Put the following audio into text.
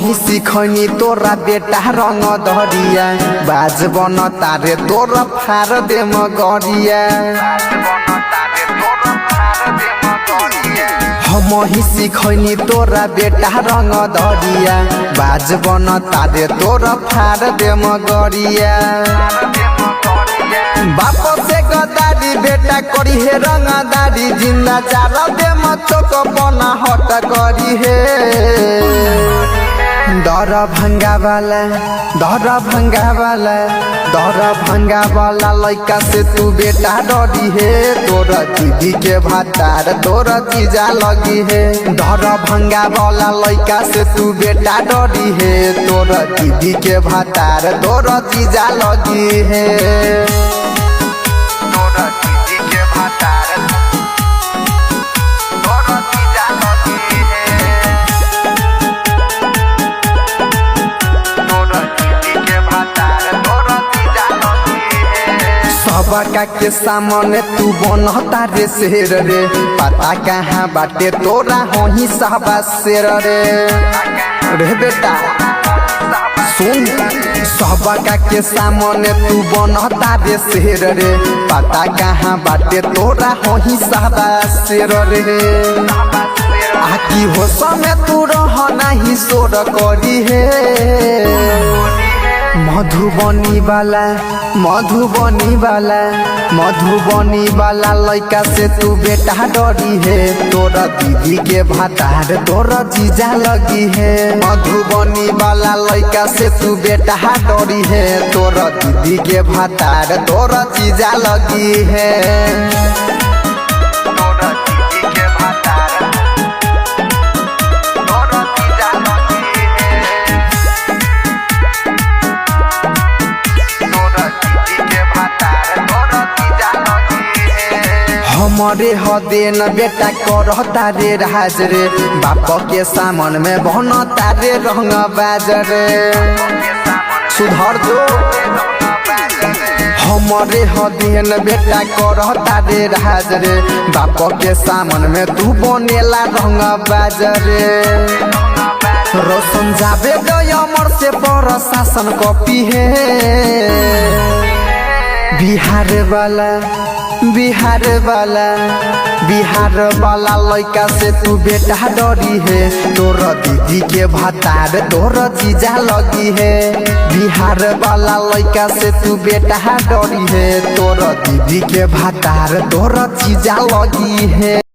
ही सिखनी तोरा बेटा रंग दरिया बाज बन तारे तोरा फार दे मगरिया। हम ही सिखनी तोरा बेटा रंग दरिया बाज बन तारे तोरा फार दे मगरिया। बाप से गदारी बेटा करी है रंगदारी जिंदा चार दे मतो को बना हट करी है। दर भंगा वाला लइका से तू बेटा डरी है तोरा दीदी के भातार तोरा जीजा लगी है। दर भंगा वाला लइका से तू बेटा डरी है तोरा दीदी के भातार तोरा जीजा लगी है। सबका के सामने तू बनता रे शेर रे पता कहाँ बाटे तोरा होही सहबा शेर रे बेटा सुन। सबका के सामने तू बनता रे शेर रे पता कहाँ बाटे तोरा होही सहबा शेर रे। आकी हो समय तू रह नहीं सोर करी है। मधुबनी वाला लइका से तू बेटा डरी है तोरा दीदी के भातार तोरा जीजा लगी है। मधुबनी वाला लइका से तू बेटा डरी है तोरा दीदी के भातार तोरा जीजा लगी है। हमारे हदेन बेटा करता रे राज रे बाप के सामन में बनता रे रंग बाज रे सुधर दो। हमारे हदेन बेटा करता रे राज रे बाप के सामन में तू बनेला रंग बाज रे। रोशन जावे अमर से बड़ शासन कॉपी है। बिहार वाला लइका से तू बेटा डरी है तोरा दीदी के भातार तोरा जीजा लगी है। बिहार वाला लइका से तू बेटा डरी है तोरा दीदी के भातार तोरा जीजा लगी है।